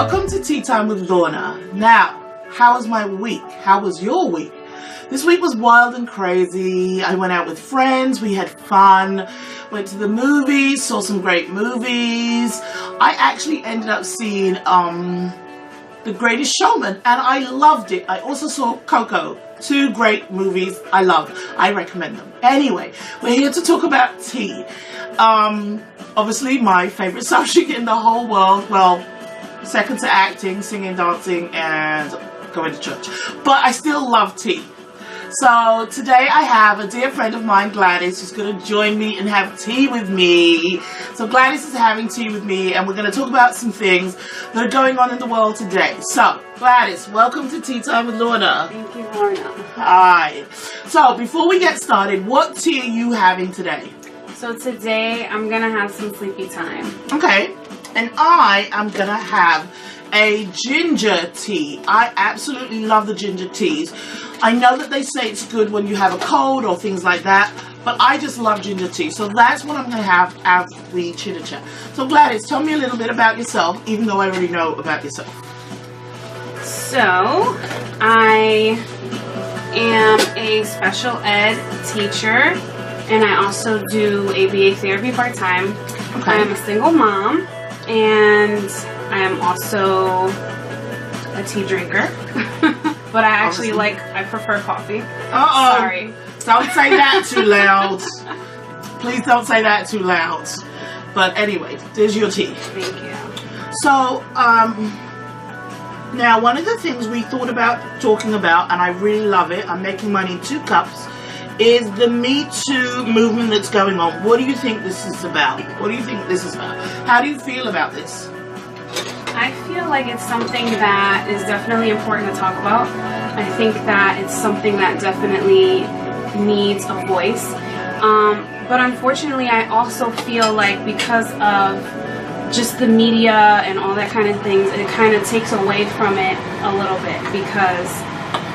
Welcome to Tea Time with Lorna. Now, how was my week? How was your week? This week was wild and crazy. I went out with friends, we had fun, went to the movies, saw some great movies. I actually ended up seeing The Greatest Showman and I loved it. I also saw Coco. 2 great movies I loved. I recommend them. Anyway, we're here to talk about tea. Obviously my favorite subject in the whole world. Well, second to acting, singing, dancing, and going to church. But I still love tea. So today I have a dear friend of mine, Gladys, who's going to join me and have tea with me. So Gladys is having tea with me and we're going to talk about some things that are going on in the world today. So Gladys, welcome to Tea Time with Lorna. Thank you, Lorna. Hi. So before we get started, what tea are you having today? So today I'm going to have some sleepy time. Okay. And I am going to have a ginger tea. I absolutely love the ginger teas. I know that they say it's good when you have a cold or things like that, but I just love ginger tea. So that's what I'm going to have as we chitter chat. So Gladys, tell me a little bit about yourself, even though I already know about yourself. So, I am a special ed teacher, and I also do ABA therapy part-time. Okay. I am a single mom, and I am also a tea drinker. But I actually I prefer coffee. Uh-oh. Sorry. Don't say that too loud. Please don't say that too loud. But anyway, there's your tea. Thank you. So, now one of the things we thought about talking about, and I really love it, I'm making money in 2 cups, is the Me Too movement that's going on. What do you think this is about? What do you think this is about? How do you feel about this? I feel like it's something that is definitely important to talk about. I think that it's something that definitely needs a voice. But unfortunately, I also feel like because of just the media and all that kind of things, it kind of takes away from it a little bit because,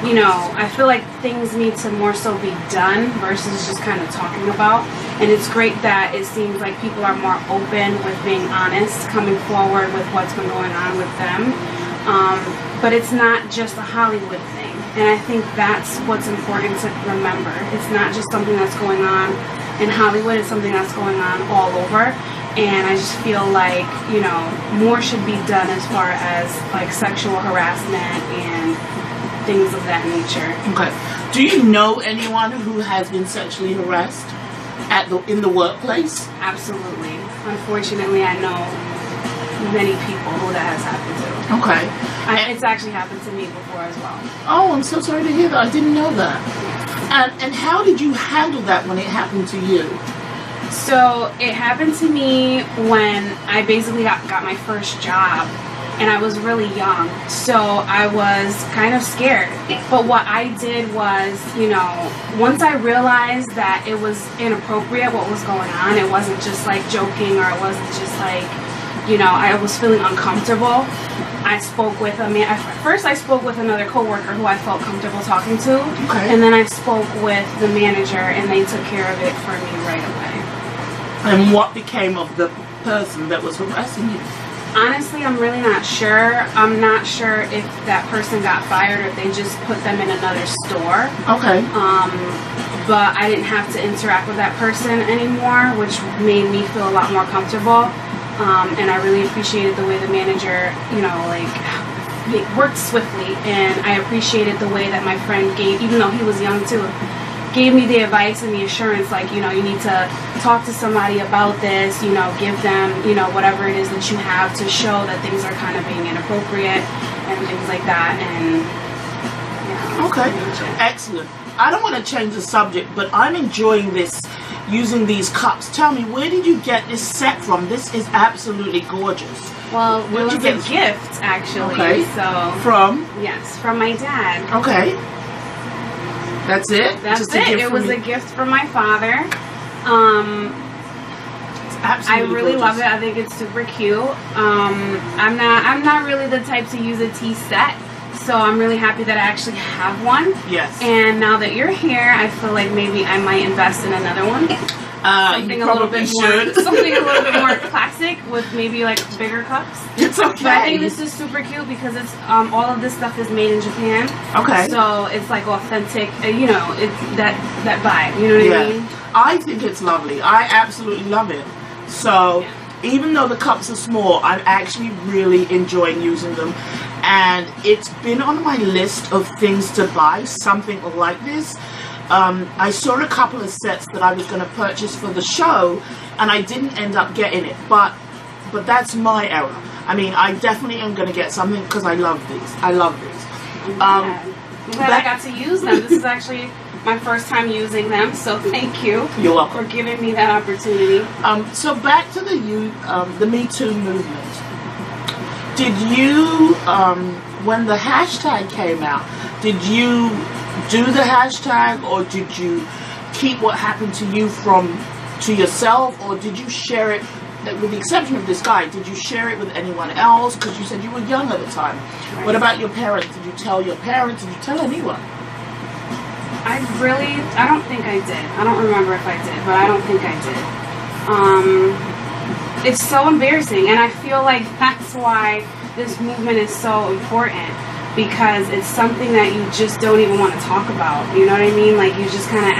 you know, I feel like things need to more so be done versus just kind of talking about. And it's great that it seems like people are more open with being honest, coming forward with what's been going on with them. But it's not just a Hollywood thing. And I think that's what's important to remember. It's not just something that's going on in Hollywood, it's something that's going on all over. And I just feel like, you know, more should be done as far as like sexual harassment and things of that nature. Okay. Do you know anyone who has been sexually harassed in the workplace? Absolutely. Unfortunately, I know many people who that has happened to. Okay. It's actually happened to me before as well. Oh, I'm so sorry to hear that. I didn't know that. And how did you handle that when it happened to you? So it happened to me when I basically got my first job. And I was really young, so I was kind of scared. But what I did was, you know, once I realized that it was inappropriate what was going on, it wasn't just like joking or it wasn't just like, you know, I was feeling uncomfortable. I spoke with a man. First I spoke with another coworker who I felt comfortable talking to. Okay. And then I spoke with the manager and they took care of it for me right away. And what became of the person that was harassing you? Honestly, I'm really not sure. I'm not sure if that person got fired or if they just put them in another store. Okay. But I didn't have to interact with that person anymore, which made me feel a lot more comfortable. And I really appreciated the way the manager, you know, like, it worked swiftly. And I appreciated the way that my friend gave, even though he was young too, gave me the advice and the assurance, like, you know, you need to talk to somebody about this, you know, give them, you know, whatever it is that you have to show that things are kind of being inappropriate and things like that. And yeah. Okay, excellent. I don't want to change the subject, but I'm enjoying this, using these cups. Tell me, where did you get this set from? This is absolutely gorgeous. Well, it was a gift, actually. Okay. So from? Yes, from my dad. Okay. That's it? That's Just it. It was a gift from my father. I really gorgeous. love it. I think it's super cute. I'm not really the type to use a tea set, so I'm really happy that I actually have one. Yes. And now that you're here, I feel like maybe I might invest in another one. something a little bit more, something a little bit more classic with maybe like bigger cups. It's okay. But I think this is super cute because it's all of this stuff is made in Japan. Okay. So it's like authentic. You know, it's that vibe. You know what I mean? I think it's lovely. I absolutely love it. So even though the cups are small, I'm actually really enjoying using them. And it's been on my list of things to buy, something like this. I saw a couple of sets that I was going to purchase for the show, and I didn't end up getting it. But that's my error. I mean, I definitely am going to get something because I love these. I love these. I'm glad I got to use them. This is actually my first time using them, so thank you. You're welcome for giving me that opportunity. So back to the Me Too movement. Did you, when the hashtag came out, did you do the hashtag, or did you keep what happened to you to yourself, or did you share it, with the exception of this guy, did you share it with anyone else? Because you said you were young at the time. Right. What about your parents? Did you tell your parents? Did you tell anyone? I don't think I did. I don't remember if I did, but I don't think I did. It's so embarrassing, and I feel like that's why this movement is so important, because it's something that you just don't even want to talk about. You know what I mean? Like, you just kind of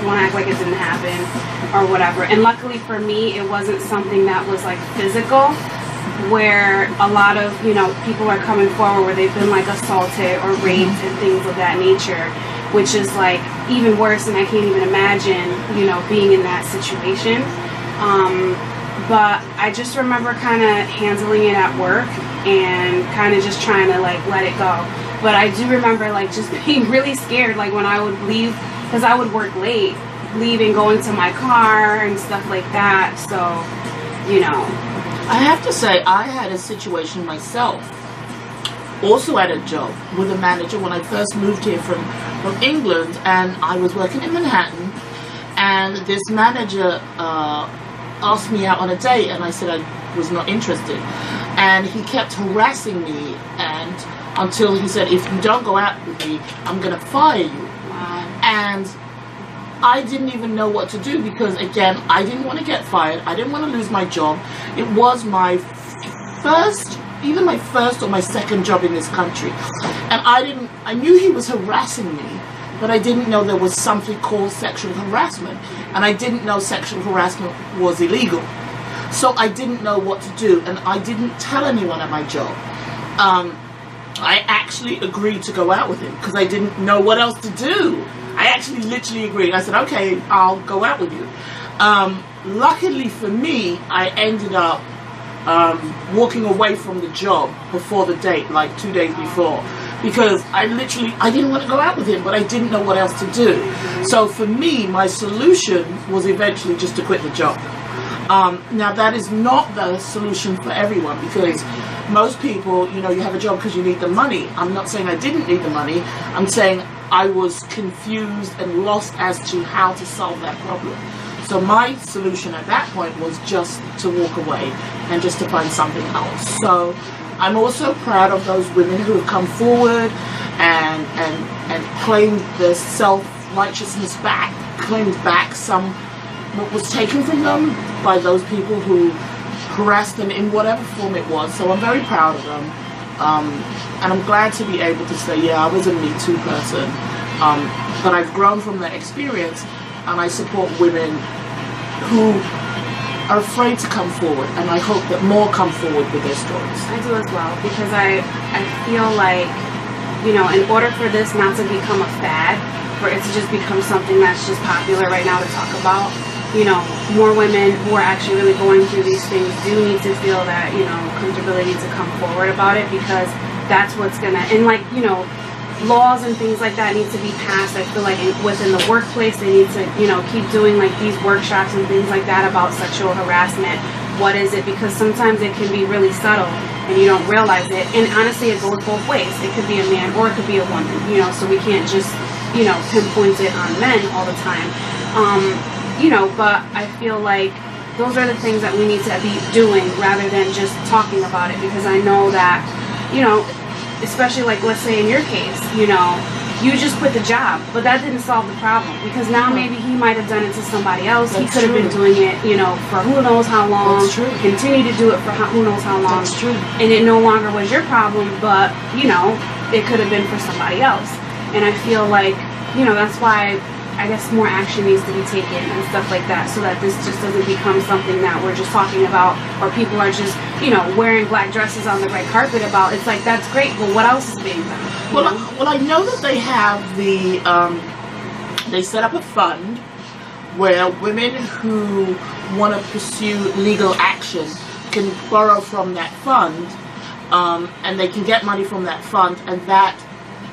want to act like it didn't happen or whatever. And luckily for me, it wasn't something that was like physical, where a lot of, you know, people are coming forward where they've been like assaulted or raped and things of that nature, which is like even worse, and I can't even imagine, you know, being in that situation. But I just remember kind of handling it at work and kind of just trying to like let it go. But I do remember like just being really scared, like when I would leave, because I would work late, leaving, going to my car and stuff like that. So, you know. I have to say, I had a situation myself, also at a job with a manager when I first moved here from England, and I was working in Manhattan, and this manager asked me out on a date, and I said I was not interested, and he kept harassing me, and until he said, if you don't go out with me, I'm gonna fire you. Wow. And I didn't even know what to do, because again, I didn't want to get fired, I didn't want to lose my job. It was my first, either my first or my second job in this country, and I knew he was harassing me, but I didn't know there was something called sexual harassment, and I didn't know sexual harassment was illegal. So I didn't know what to do, and I didn't tell anyone at my job. I actually agreed to go out with him because I didn't know what else to do. I actually literally agreed. I said, okay, I'll go out with you. Luckily for me, I ended up walking away from the job before the date, like 2 days before, because I didn't want to go out with him, but I didn't know what else to do. So for me, my solution was eventually just to quit the job. Now that is not the solution for everyone, because most people, you know, you have a job because you need the money. I'm not saying I didn't need the money. I'm saying I was confused and lost as to how to solve that problem. So my solution at that point was just to walk away and just to find something else. So I'm also proud of those women who have come forward and claimed their self-righteousness back, claimed back some what was taken from them by those people who harassed them in whatever form it was. So I'm very proud of them. And I'm glad to be able to say, yeah, I was a Me Too person. But I've grown from that experience, and I support women who are afraid to come forward, and I hope that more come forward with their stories. I do as well, because I feel like, you know, in order for this not to become a fad, for it to just become something that's just popular right now to talk about, you know, more women who are actually really going through these things do need to feel that, you know, comfortability to come forward about it, because that's what's gonna, and like, you know, laws and things like that need to be passed. I feel like within the workplace they need to, you know, keep doing like these workshops and things like that about sexual harassment. What is it? Because sometimes it can be really subtle and you don't realize it, and honestly it goes both ways. It could be a man or it could be a woman, you know, so we can't just, you know, pinpoint it on men all the time. You know, but I feel like those are the things that we need to be doing rather than just talking about it, because I know that, you know, especially like, let's say in your case, you know, you just quit the job. But that didn't solve the problem, because now maybe he might have done it to somebody else. He could have been doing it, you know, for who knows how long. That's true. Continue to do it for who knows how long. That's true. And it no longer was your problem, but, you know, it could have been for somebody else. And I feel like, you know, that's why I guess more action needs to be taken and stuff like that, so that this just doesn't become something that we're just talking about, or people are just, you know, wearing black dresses on the red carpet about. It's like, that's great, but what else is being done? Well, I know that they have the, they set up a fund where women who want to pursue legal action can borrow from that fund, and they can get money from that fund, and that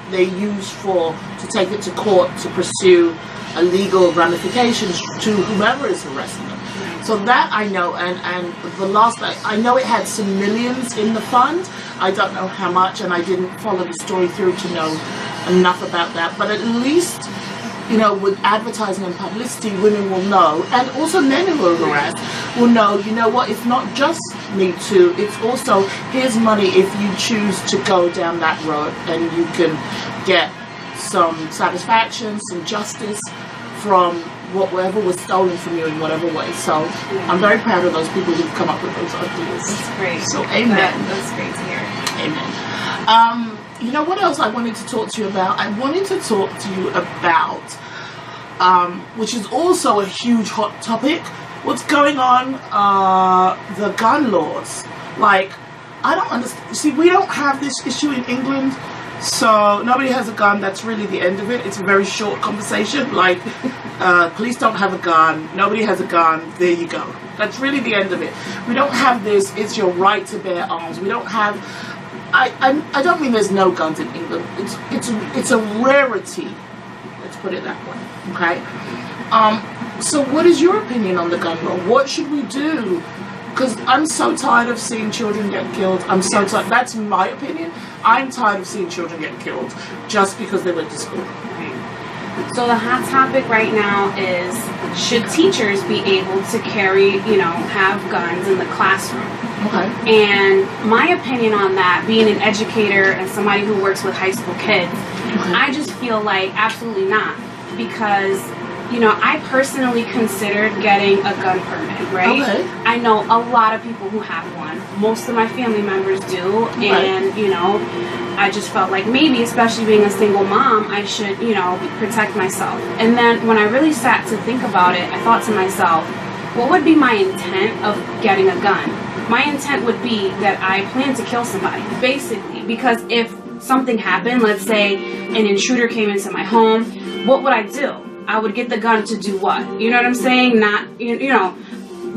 they use to take it to court to pursue a legal ramifications to whomever is harassing them. So that I know, and the last, I know it had some millions in the fund. I don't know how much, and I didn't follow the story through to know enough about that. But at least, you know, with advertising and publicity, women will know, and also men who are harassed will know, you know what, it's not just Me Too, it's also, here's money if you choose to go down that road, and you can get some satisfaction, some justice from whatever was stolen from you in whatever way. So I'm very proud of those people who've come up with those ideas. That's great. So amen. That's great to hear. Amen. You know what else I wanted to talk to you about? I wanted to talk to you about, which is also a huge hot topic, what's going on, the gun laws. Like, I don't understand. See, we don't have this issue in England, so nobody has a gun. That's really the end of it. It's a very short conversation. Like, police don't have a gun. Nobody has a gun. There you go. That's really the end of it. We don't have this, it's your right to bear arms. We don't have, I don't mean there's no guns in England. It's a rarity. Let's put it that way. Okay? So what is your opinion on the gun law? What should we do? Because I'm so tired of seeing children get killed. I'm so tired. That's my opinion. I'm tired of seeing children get killed just because they went to school. Right. So the hot topic right now is, should teachers be able to carry, you know, have guns in the classroom? Okay. And my opinion on that, being an educator and somebody who works with high school kids, I just feel like absolutely not. Because, you know, I personally considered getting a gun permit, right? Okay. I know a lot of people who have one. Most of my family members do. Okay. And, you know, I just felt like maybe, especially being a single mom, I should, you know, protect myself. And then when I really sat to think about it, I thought to myself, what would be my intent of getting a gun? My intent would be that I plan to kill somebody, basically. Because if something happened, let's say an intruder came into my home, what would I do? I would get the gun to do what? You know what I'm saying? Not, you know,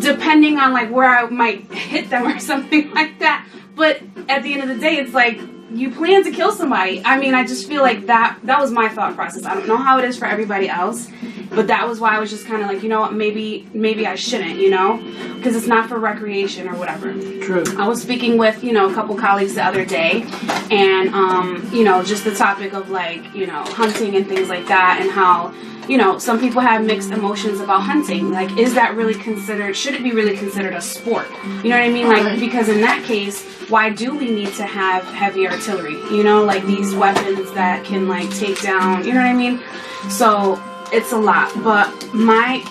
depending on like where I might hit them or something like that. But at the end of the day, it's like, you plan to kill somebody. I mean, I just feel like that was my thought process. I don't know how it is for everybody else, but that was why I was just kind of like, you know what, maybe I shouldn't, you know, because it's not for recreation or whatever. True. I was speaking with, you know, a couple colleagues the other day, and, you know, just the topic of like, you know, hunting and things like that, and how, you know, some people have mixed emotions about hunting. Like, is that really considered, should it be really considered a sport? You know what I mean? Like, because in that case, why do we need to have heavy artillery? You know, like these weapons that can like take down, you know what I mean? So it's a lot. But my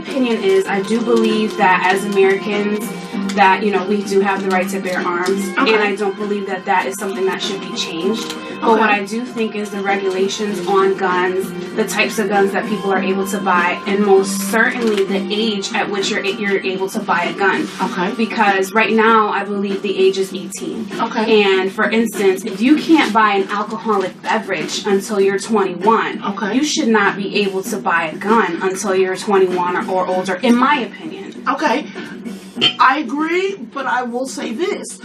opinion is, I do believe that as Americans, that, you know, we do have the right to bear arms, and I don't believe that that is something that should be changed. But what I do think is the regulations on guns, the types of guns that people are able to buy, and most certainly the age at which you're able to buy a gun. Okay. Because right now, I believe the age is 18. Okay. And for instance, if you can't buy an alcoholic beverage until you're 21, you should not be able to buy a gun until you're 21 or older, in my opinion. Okay. I agree, but I will say this.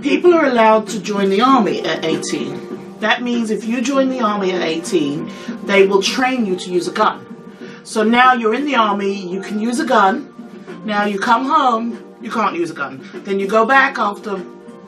People are allowed to join the army at 18. That means if you join the army at 18, they will train you to use a gun. So now you're in the army, you can use a gun. Now you come home, you can't use a gun. Then you go back after,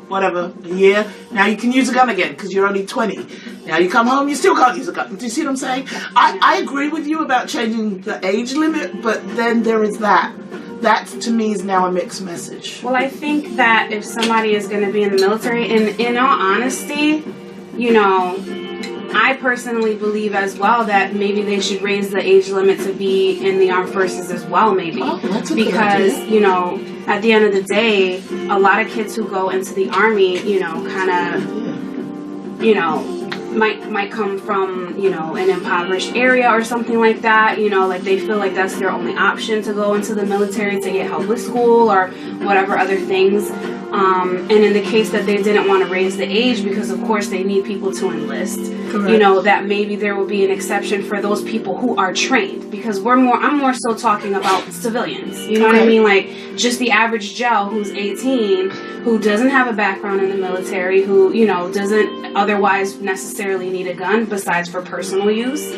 whatever, a year. Now you can use a gun again because you're only 20. Now you come home, you still can't use a gun. Do you see what I'm saying? I agree with you about changing the age limit, but then there is that. That, to me, is now a mixed message. Well, I think that if somebody is going to be in the military, and in all honesty, you know, I personally believe as well that maybe they should raise the age limit to be in the armed forces as well, maybe. Oh, that's a because, good idea. you know, at the end of the day, a lot of kids who go into the Army, you know, kind of, you know, might come from, you know, an impoverished area or something like that. You know, like they feel like that's their only option to go into the military to get help with school or whatever other things. And in the case that they didn't want to raise the age because of course they need people to enlist, Correct. you know, that maybe there will be an exception for those people who are trained, because I'm more so talking about civilians, you know what I mean, like just the average Joe who's 18, who doesn't have a background in the military, who, you know, doesn't otherwise necessarily need a gun besides for personal use.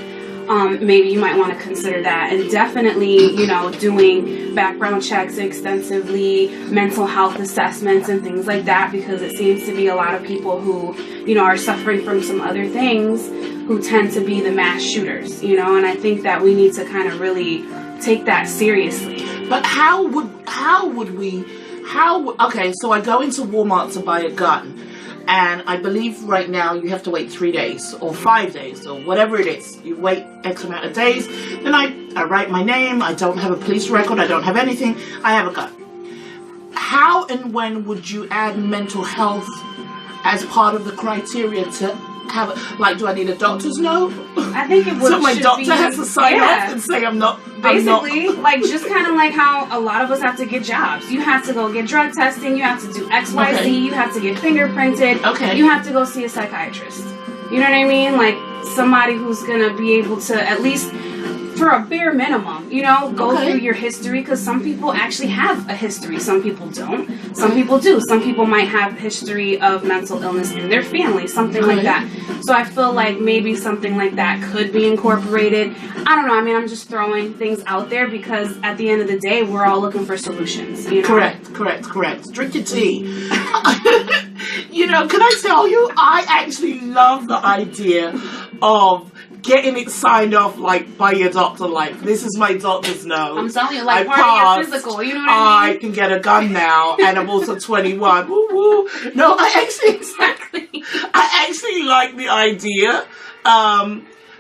Maybe you might want to consider that, and definitely, you know, doing background checks extensively, mental health assessments and things like that, because it seems to be a lot of people who, you know, are suffering from some other things who tend to be the mass shooters, you know, and I think that we need to kind of really take that seriously. But okay, so I go into Walmart to buy a gun. And I believe right now you have to wait 3 days or 5 days or whatever it is. You wait X amount of days. Then I write my name. I don't have a police record. I don't have anything. I have a gun. How and when would you add mental health as part of the criteria to have it? Like, do I need a doctor's note? I think it would. So my doctor has to sign off and say I'm not. Basically, like just kind of like how a lot of us have to get jobs. You have to go get drug testing. You have to do XYZ. Okay. You have to get fingerprinted. Okay. You have to go see a psychiatrist. You know what I mean? Like somebody who's gonna be able to at least, for a bare minimum, you know, go through your history, because some people actually have a history. Some people don't. Some people do. Some people might have history of mental illness in their family, something like that. So I feel like maybe something like that could be incorporated. I don't know. I mean, I'm just throwing things out there because at the end of the day, we're all looking for solutions. You know? Correct. Drink your tea. You know, can I tell you, I actually love the idea of getting it signed off, like, by your doctor, like, this is my doctor's note. I'm telling you, like, I part passed, of your physical, you know what I mean? I can get a gun now, and I'm also 21. Woo woo. No, I actually like the idea.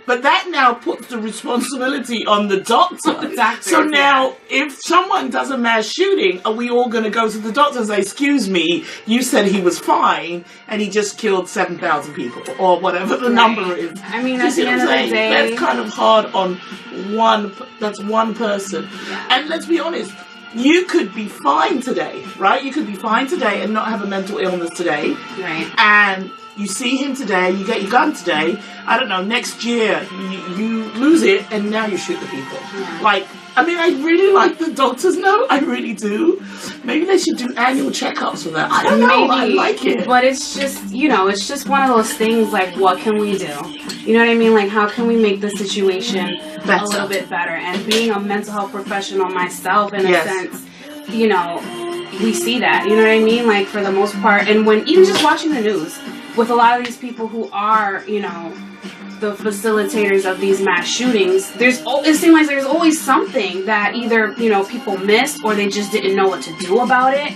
But that now puts the responsibility on the doctor. So now, if someone does a mass shooting, are we all going to go to the doctor and say, excuse me, you said he was fine, and he just killed 7,000 people, or whatever the number is. I mean, at the end of the day, that's kind of hard on one person. Yeah. And let's be honest, you could be fine today, right? You could be fine today and not have a mental illness today. Right. And you see him today, you get your gun today, I don't know, next year you lose it and now you shoot the people. Yeah. Like, I mean, I really like the doctor's note, I really do. Maybe they should do annual checkups for that. I don't know, I like it. But it's just, you know, it's just one of those things, like, what can we do? You know what I mean? Like, how can we make the situation a little bit better? And being a mental health professional myself, in a sense, you know, we see that, you know what I mean? Like, for the most part, and when, even just watching the news, with a lot of these people who are, you know, the facilitators of these mass shootings, it seems like there's always something that either, you know, people missed or they just didn't know what to do about it,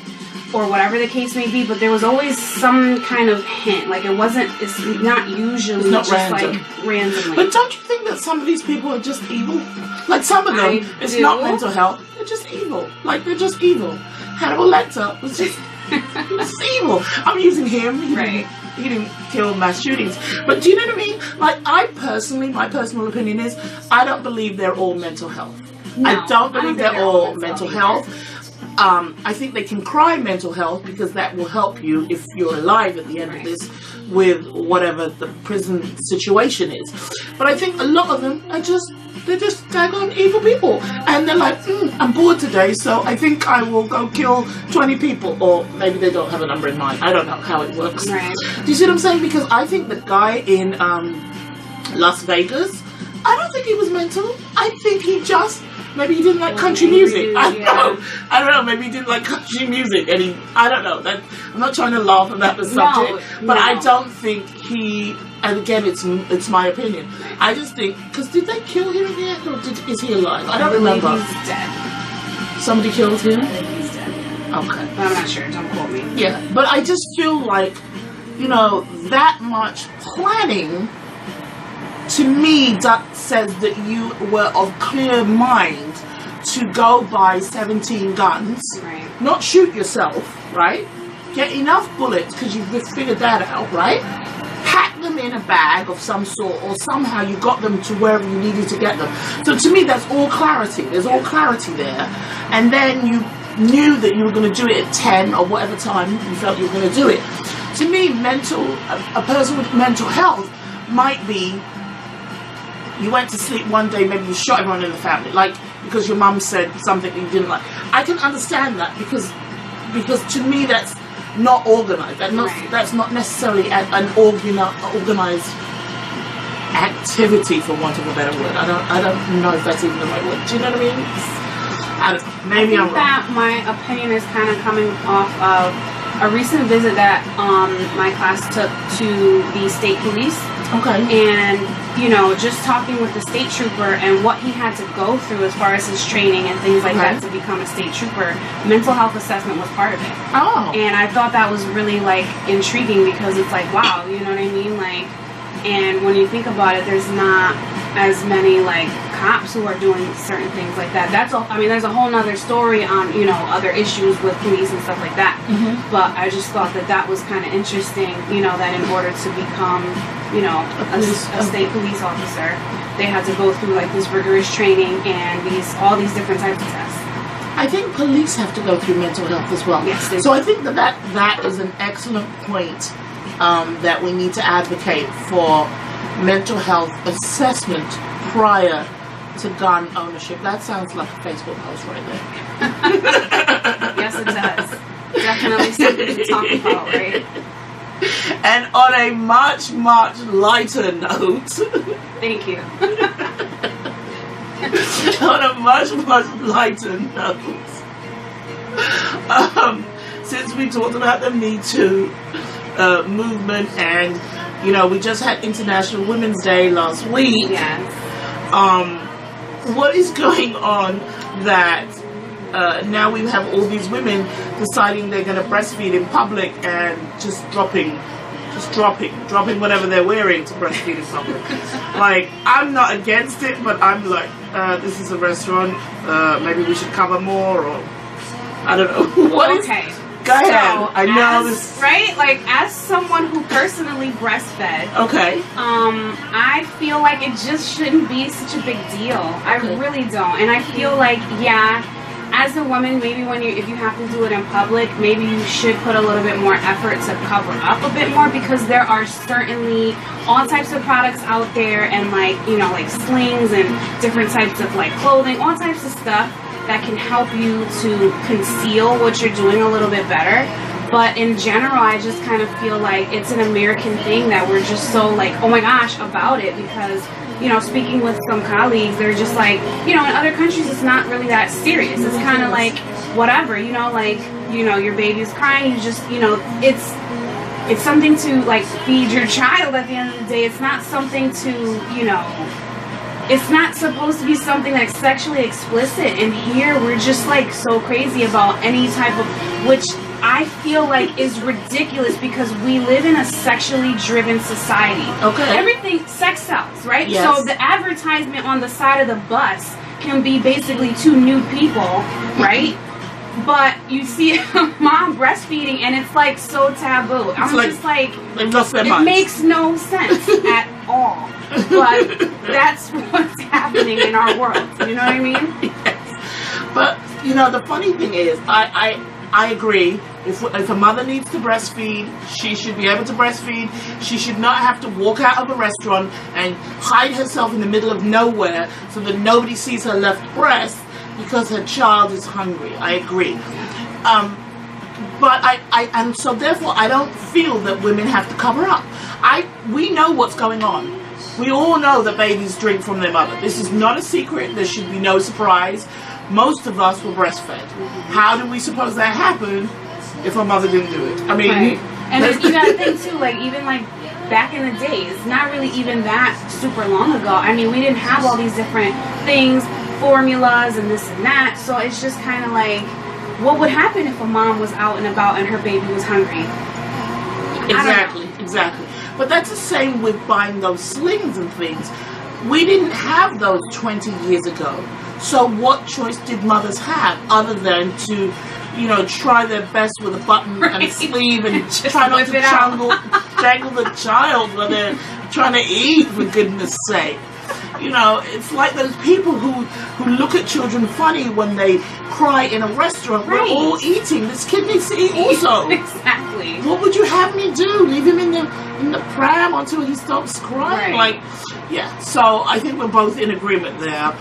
or whatever the case may be, but there was always some kind of hint. Like, it's not usually it's not just random. like randomly. But don't you think that some of these people are just evil? Like, some of them, it's not mental health, they're just evil. Like, they're just evil. Hannibal Lecter was just evil. I'm using him. He didn't kill mass shootings. But do you know what I mean? Like, my personal opinion is, I don't believe they're all mental health. No, I don't believe they're all mental health. I think they can cry mental health because that will help you if you're alive at the end of this with whatever the prison situation is. But I think a lot of them are they're just daggone evil people. And they're like, I'm bored today, so I think I will go kill 20 people. Or maybe they don't have a number in mind. I don't know how it works. Right. Do you see what I'm saying? Because I think the guy in Las Vegas, I don't think he was mental. I think he just, maybe he didn't like country music. I don't know. Maybe he didn't like country music. And I don't know. I'm not trying to laugh about the subject. But I don't think he... And again, it's my opinion. I just think, because did they kill him in the end, or is he alive? I don't remember. He's dead. Somebody killed him? I think he's dead. Okay. But I'm not sure. Don't quote me. Yeah, but I just feel like, you know, that much planning to me, that says that you were of clear mind to go buy 17 guns, Right. not shoot yourself, right? Get enough bullets, because you've figured that out, right? Pack them in a bag of some sort, or somehow you got them to wherever you needed to get them. So to me, that's all clarity. There's all clarity there. And then you knew that you were going to do it at 10 or whatever time you felt you were going to do it. To me, a person with mental health might be, you went to sleep one day, maybe you shot everyone in the family, like because your mum said something you didn't like. I can understand that because to me that's not organized. That's not necessarily an organized activity, for want of a better word. I don't know if that's even the right word. Do you know what I mean? I don't know. Maybe I'm wrong. That my opinion is kind of coming off of a recent visit that my class took to the state police. Okay. And, you know, just talking with the state trooper and what he had to go through as far as his training and things like that to become a state trooper, mental health assessment was part of it. Oh. And I thought that was really, like, intriguing because it's like, wow, you know what I mean? Like, and when you think about it, there's not as many, like, cops who are doing certain things like that. I mean, there's a whole nother story on, you know, other issues with police and stuff like that. Mm-hmm. But I just thought that was kind of interesting, you know, that in order to become, you know, a state police officer, they had to go through, like, this rigorous training and all these different types of tests. I think police have to go through mental health as well. Yes, they so do. I think that is an excellent point, that we need to advocate for mental health assessment prior to gun ownership. That sounds like a Facebook post right there. Yes, it does. Definitely something to talk about, right? And on a much, much lighter note, Thank you. on a much, much lighter note, since we talked about the Me Too movement, and you know, we just had International Women's Day last week. Yes. What is going on that now we have all these women deciding they're going to breastfeed in public and just dropping whatever they're wearing to breastfeed in public? Like, I'm not against it, but I'm like, this is a restaurant, maybe we should cover more, or I don't know. Okay. Go ahead. So, I know this. Right? Like, as someone who personally breastfed, Okay. I feel like it just shouldn't be such a big deal. I really don't. And I feel like, yeah, as a woman, maybe if you have to do it in public, maybe you should put a little bit more effort to cover up a bit more, because there are certainly all types of products out there, and like, you know, like slings and different types of like clothing, all types of stuff that can help you to conceal what you're doing a little bit better. But in general, I just kind of feel like it's an American thing that we're just so like, oh my gosh, about it, because, you know, speaking with some colleagues, they're just like, you know, in other countries it's not really that serious. It's kind of like whatever, you know, like, you know, your baby's crying, you just, you know, it's something to like feed your child at the end of the day. It's not something to, you know, it's not supposed to be something like sexually explicit. And here we're just like so crazy about any type of, which I feel like is ridiculous, because we live in a sexually driven society. Okay. Everything, sex sells, right? Yes. So the advertisement on the side of the bus can be basically two nude people, right? But you see a mom breastfeeding and it's like so taboo. I'm like, just like, it it makes no sense at all. But that's what's happening in our world. You know what I mean? Yes. But, you know, the funny thing is, I agree. If a mother needs to breastfeed, she should be able to breastfeed. She should not have to walk out of a restaurant and hide herself in the middle of nowhere so that nobody sees her left breast because her child is hungry. I agree. But and so therefore I don't feel that women have to cover up. We know what's going on. We all know that babies drink from their mother. This is not a secret. There should be no surprise. Most of us were breastfed. How do we suppose that happened if our mother didn't do it? I mean, right. And you gotta think too, like even like back in the days, not really even that super long ago. I mean, we didn't have all these different things, formulas and this and that. So it's just kind of like, what would happen if a mom was out and about and her baby was hungry? Exactly. But that's the same with buying those slings and things. We didn't have those 20 years ago. So what choice did mothers have other than to, you know, try their best with a button and a sleeve and try not to jangle the child when they're trying to eat, for goodness sake. You know, it's like those people who look at children funny when they cry in a restaurant. We're all eating. This kid needs to eat also. Exactly. What would you have me do? Leave him in the pram until he stops crying? Like, yeah. So I think we're both in agreement there.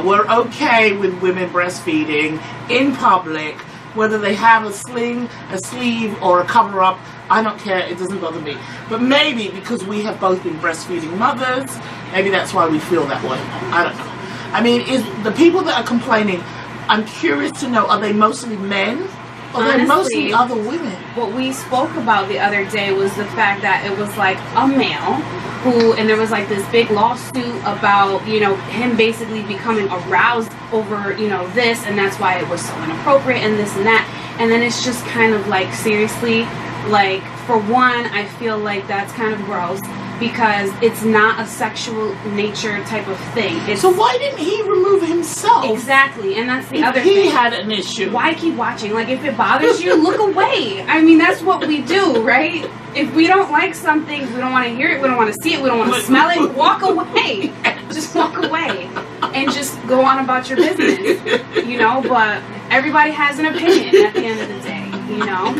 We're okay with women breastfeeding in public, whether they have a sling, a sleeve, or a cover-up. I don't care. It doesn't bother me. But maybe because we have both been breastfeeding mothers, maybe that's why we feel that way. I don't know. I mean, is the people that are complaining, I'm curious to know, are they mostly men? Or are they mostly other women? What we spoke about the other day was the fact that it was like a male who, and there was like this big lawsuit about, you know, him basically becoming aroused over, you know, this, and that's why it was so inappropriate and this and that. And then it's just kind of like, seriously, like, for one, I feel like that's kind of gross because it's not a sexual nature type of thing. So why didn't he remove himself? Exactly, and that's the other thing. If he had an issue. Why keep watching? Like, if it bothers you, look away. I mean, that's what we do, right? If we don't like something, we don't want to hear it, we don't want to see it, we don't want to smell it, walk away. Just walk away and just go on about your business, you know? But everybody has an opinion at the end of the day, you know?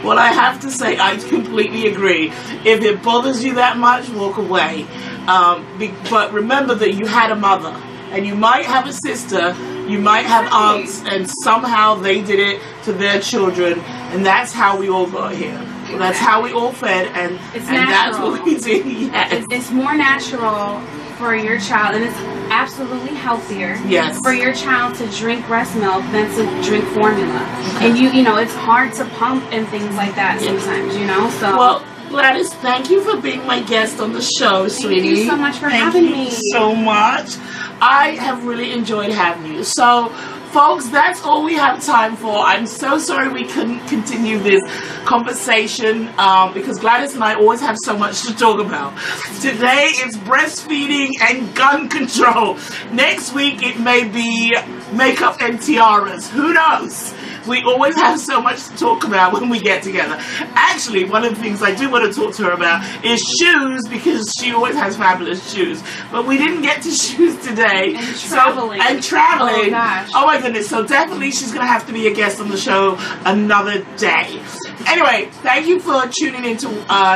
Well, I have to say, I completely agree. If it bothers you that much, walk away. But remember that you had a mother, and you might have a sister, you might have aunts, and somehow they did it to their children, and that's how we all got here. Well, that's how we all fed, and that's what we did. Yes. It's more natural for your child, and it's absolutely healthier for your child to drink breast milk than to drink formula. And you know, it's hard to pump and things like that sometimes, you know. So well, Gladys, thank you for being my guest on the show, sweetie. Thank you so much for having me. Thank you so much. I have really enjoyed having you. So, folks, that's all we have time for. I'm so sorry we couldn't continue this conversation because Gladys and I always have so much to talk about. Today it's breastfeeding and gun control. Next week it may be makeup and tiaras. Who knows? We always have so much to talk about when we get together. Actually, one of the things I do want to talk to her about is shoes, because she always has fabulous shoes. But we didn't get to shoes today. And traveling. And traveling. Oh, gosh. Oh, my goodness. So definitely she's going to have to be a guest on the show another day. Anyway, thank you for tuning into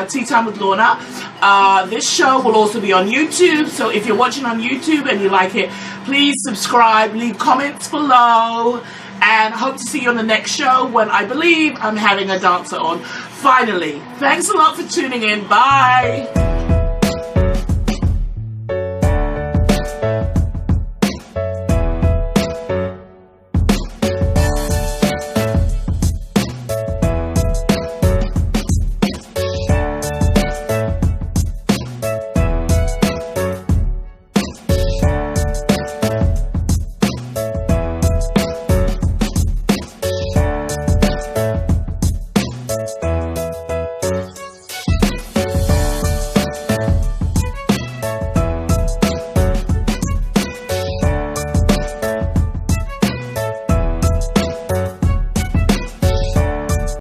Tea Time with Lorna. This show will also be on YouTube. So if you're watching on YouTube and you like it, please subscribe, leave comments below. And hope to see you on the next show when I believe I'm having a dancer on. Finally. Thanks a lot for tuning in. Bye.